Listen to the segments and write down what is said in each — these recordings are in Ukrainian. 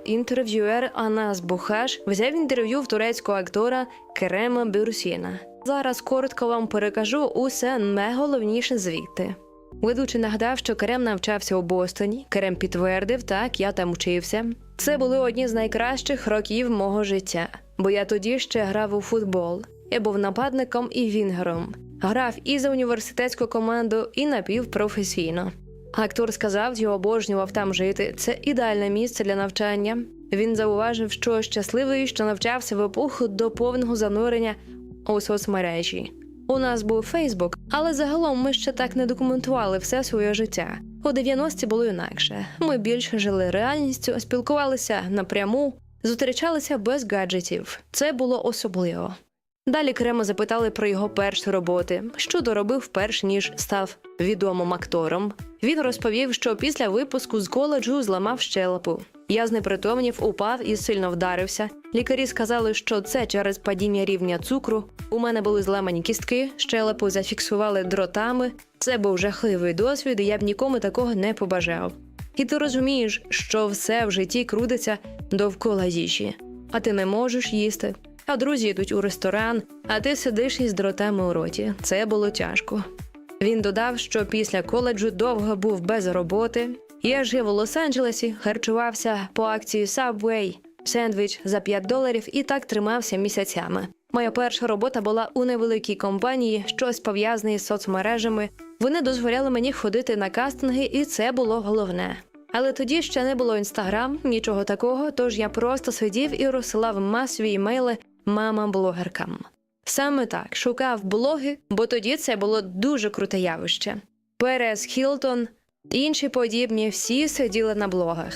інтерв'юер Анас Бухаш взяв інтерв'ю в турецького актора Керема Бюрсіна. Зараз коротко вам перекажу усе найголовніше звідти. Ведучий нагадав, що Керем навчався у Бостоні. Керем підтвердив, так, я там вчився. Це були одні з найкращих років мого життя, бо я тоді ще грав у футбол. Я був нападником і вінгером. Грав і за університетську команду, і напівпрофесійно. Актор сказав, що обожнював там жити. Це ідеальне місце для навчання. Він зауважив, що щасливий, що навчався в епоху до повного занурення у соцмережі. У нас був Фейсбук, але загалом ми ще так не документували все своє життя. У 90-ті було інакше. Ми більше жили реальністю, спілкувалися напряму, зустрічалися без гаджетів. Це було особливо. Далі Керема запитали про його перші роботи, що доробив перш ніж став відомим актором. Він розповів, що після випуску з коледжу зламав щелепу. Я знепритомнів, упав і сильно вдарився. Лікарі сказали, що це через падіння рівня цукру. У мене були зламані кістки, щелепу зафіксували дротами. Це був жахливий досвід, і я б нікому такого не побажав. І ти розумієш, що все в житті крутиться довкола їжі. А ти не можеш їсти. А друзі йдуть у ресторан, а ти сидиш із дротами у роті. Це було тяжко. Він додав, що після коледжу довго був без роботи. Я жив у Лос-Анджелесі, харчувався по акції Subway, сендвіч за $5 і так тримався місяцями. Моя перша робота була у невеликій компанії, щось пов'язане з соцмережами. Вони дозволяли мені ходити на кастинги, і це було головне. Але тоді ще не було Інстаграм, нічого такого, тож я просто сидів і розсилав масові імейли мамам-блогеркам. Саме так, шукав блоги, бо тоді це було дуже круте явище. Перес Хілтон, інші подібні, всі сиділи на блогах.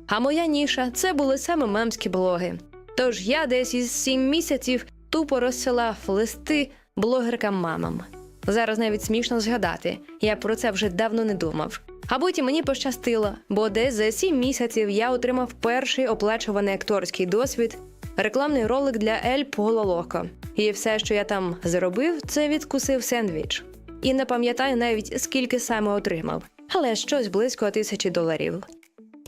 А моя ніша – це були саме мемські блоги. Тож я десь із 7 місяців тупо розсилав листи блогеркам-мамам. Зараз навіть смішно згадати, я про це вже давно не думав. А потім мені пощастило, бо десь за 7 місяців я отримав перший оплачуваний акторський досвід, рекламний ролик для Ель Поло Локо. І все, що я там заробив, це відкусив сендвіч. І не пам'ятаю навіть, скільки саме отримав, але щось близько $1000.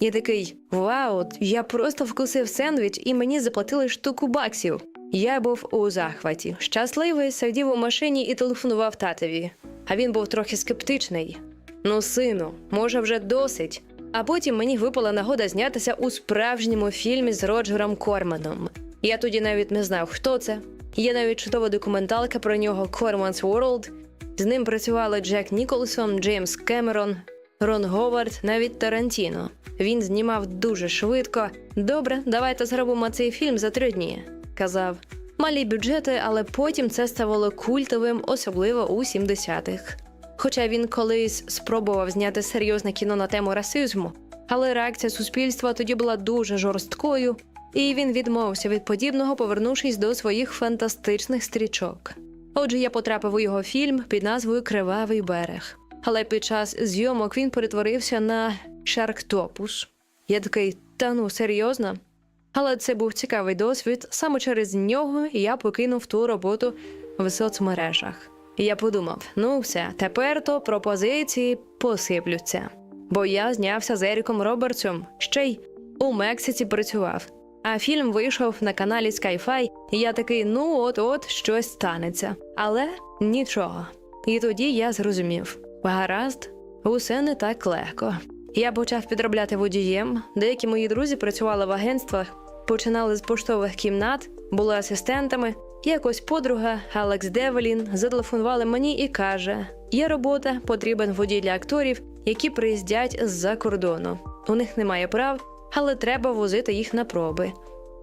Я такий, вау, я просто вкусив сендвіч і мені заплатили $1,000. Я був у захваті. Щасливий, сидів у машині і телефонував татові. А він був трохи скептичний. Ну, сину, може вже досить. А потім мені випала нагода знятися у справжньому фільмі з Роджером Корманом. Я тоді навіть не знав, хто це. Є навіть чудова документалка про нього «Corman's World». З ним працювали Джек Ніколсон, Джеймс Кемерон, Рон Говард, навіть Тарантіно. Він знімав дуже швидко. «Добре, давайте зробимо цей фільм за 3 дні», – казав. Малі бюджети, але потім це ставало культовим, особливо у 70-х. Хоча він колись спробував зняти серйозне кіно на тему расизму, але реакція суспільства тоді була дуже жорсткою, і він відмовився від подібного, повернувшись до своїх фантастичних стрічок. Отже, я потрапив у його фільм під назвою «Кривавий берег». Але під час зйомок він перетворився на шарктопус. Я такий, та ну, серйозно? Але це був цікавий досвід, саме через нього я покинув ту роботу в соцмережах. І я подумав, ну все, тепер то пропозиції посиплються. Бо я знявся з Еріком Робертсом, ще й у Мексиці працював. А фільм вийшов на каналі Sky-Fi, і я такий, ну от-от щось станеться. Але нічого. І тоді я зрозумів, гаразд, усе не так легко. Я почав підробляти водієм, деякі мої друзі працювали в агентствах, починали з поштових кімнат, були асистентами. Якось подруга, Алекс Девелін, зателефонувала мені і каже, є робота, потрібен водій для акторів, які приїздять з-за кордону. У них немає прав, але треба возити їх на проби.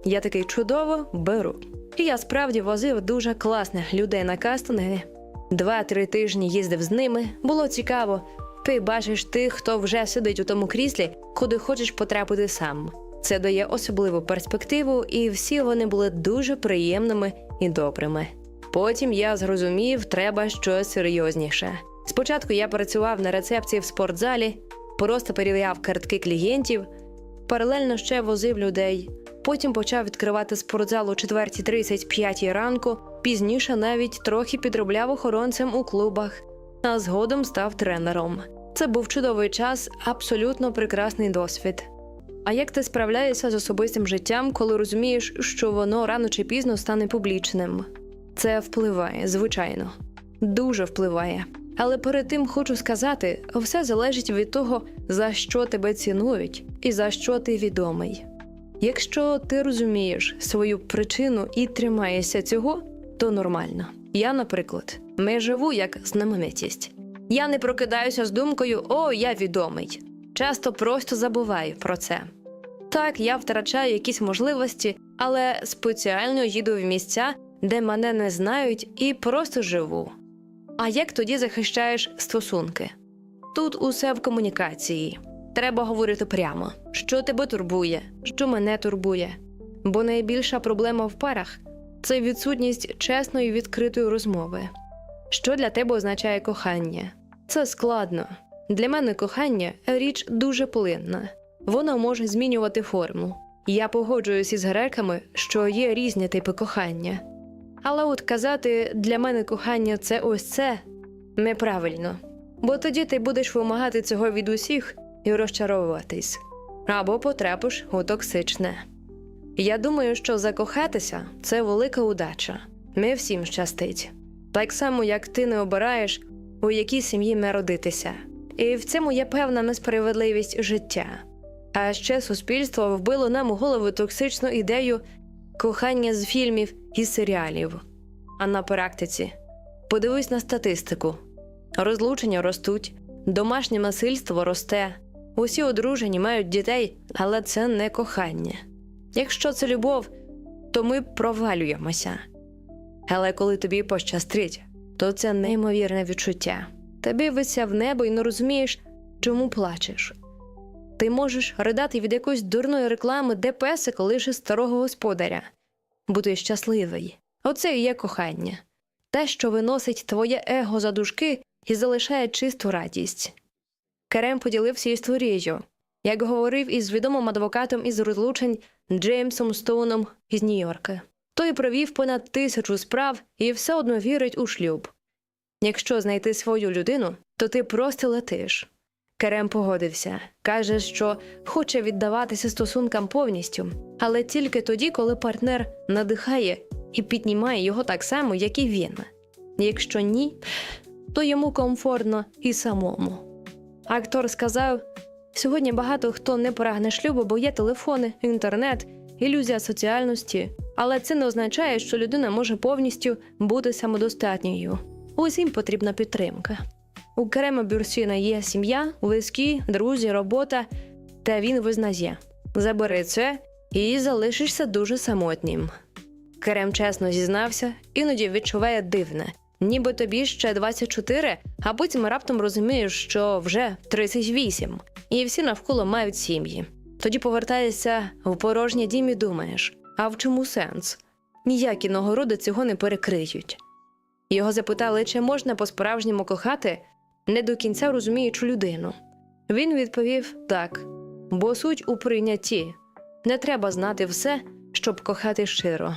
Я такий, чудово, беру. І я справді возив дуже класних людей на кастинги. 2-3 тижні їздив з ними, було цікаво. Ти бачиш тих, хто вже сидить у тому кріслі, куди хочеш потрапити сам. Це дає особливу перспективу, і всі вони були дуже приємними і добрими. Потім я зрозумів, треба щось серйозніше. Спочатку я працював на рецепції в спортзалі, просто перевіряв картки клієнтів, паралельно ще возив людей. Потім почав відкривати спортзал о 4:30-5 ранку, пізніше навіть трохи підробляв охоронцем у клубах, а згодом став тренером. Це був чудовий час, абсолютно прекрасний досвід. А як ти справляєшся з особистим життям, коли розумієш, що воно рано чи пізно стане публічним? Це впливає, звичайно. Дуже впливає. Але перед тим хочу сказати, все залежить від того, за що тебе цінують і за що ти відомий. Якщо ти розумієш свою причину і тримаєшся цього, то нормально. Я, наприклад, не живу як знаменитість. Я не прокидаюся з думкою «О, я відомий». Часто просто забуваю про це. Так, я втрачаю якісь можливості, але спеціально їду в місця, де мене не знають, і просто живу. А як тоді захищаєш стосунки? Тут усе в комунікації. Треба говорити прямо, що тебе турбує, що мене турбує. Бо найбільша проблема в парах – це відсутність чесної відкритої розмови. Що для тебе означає кохання? Це складно. Для мене кохання – річ дуже плинна. Воно може змінювати форму. Я погоджуюсь із греками, що є різні типи кохання. Але от казати «для мене кохання – це ось це» – неправильно. Бо тоді ти будеш вимагати цього від усіх і розчаровуватись. Або потрапиш у токсичне. Я думаю, що закохатися – це велика удача. Не всім щастить. Так само, як ти не обираєш, у якій сім'ї народитися. І в цьому є певна несправедливість життя. А ще суспільство вбило нам у голову токсичну ідею кохання з фільмів і серіалів. А на практиці подивись на статистику. Розлучення ростуть, домашнє насильство росте, усі одружені мають дітей, але це не кохання. Якщо це любов, то ми провалюємося. Але коли тобі пощастить, то це неймовірне відчуття. Ти дивишся в небо і не розумієш, чому плачеш. Ти можеш ридати від якоїсь дурної реклами, де песик лише старого господаря. Бути щасливий. Оце і є кохання. Те, що виносить твоє его за дужки і залишає чисту радість. Керем поділився історією, як говорив із відомим адвокатом із розлучень Джеймсом Стоуном із Нью-Йорка. Той провів понад 1000 справ і все одно вірить у шлюб. Якщо знайти свою людину, то ти просто летиш. Керем погодився. Каже, що хоче віддаватися стосункам повністю, але тільки тоді, коли партнер надихає і піднімає його так само, як і він. Якщо ні, то йому комфортно і самому. Актор сказав, сьогодні багато хто не прагне шлюбу, бо є телефони, інтернет, ілюзія соціальності. Але це не означає, що людина може повністю бути самодостатньою. Усім потрібна підтримка. У Керема Бюрсіна є сім'я, близькі, друзі, робота, та він визнає. Забери це і залишишся дуже самотнім. Керем чесно зізнався, іноді відчуває дивне. Ніби тобі ще 24, а потім раптом розумієш, що вже 38, і всі навколо мають сім'ї. Тоді повертаєшся в порожній дім і думаєш, а в чому сенс? Ніякі нагороди цього не перекриють. Його запитали, чи можна по-справжньому кохати, не до кінця розуміючи людину. Він відповів так, бо суть у прийнятті. Не треба знати все, щоб кохати щиро.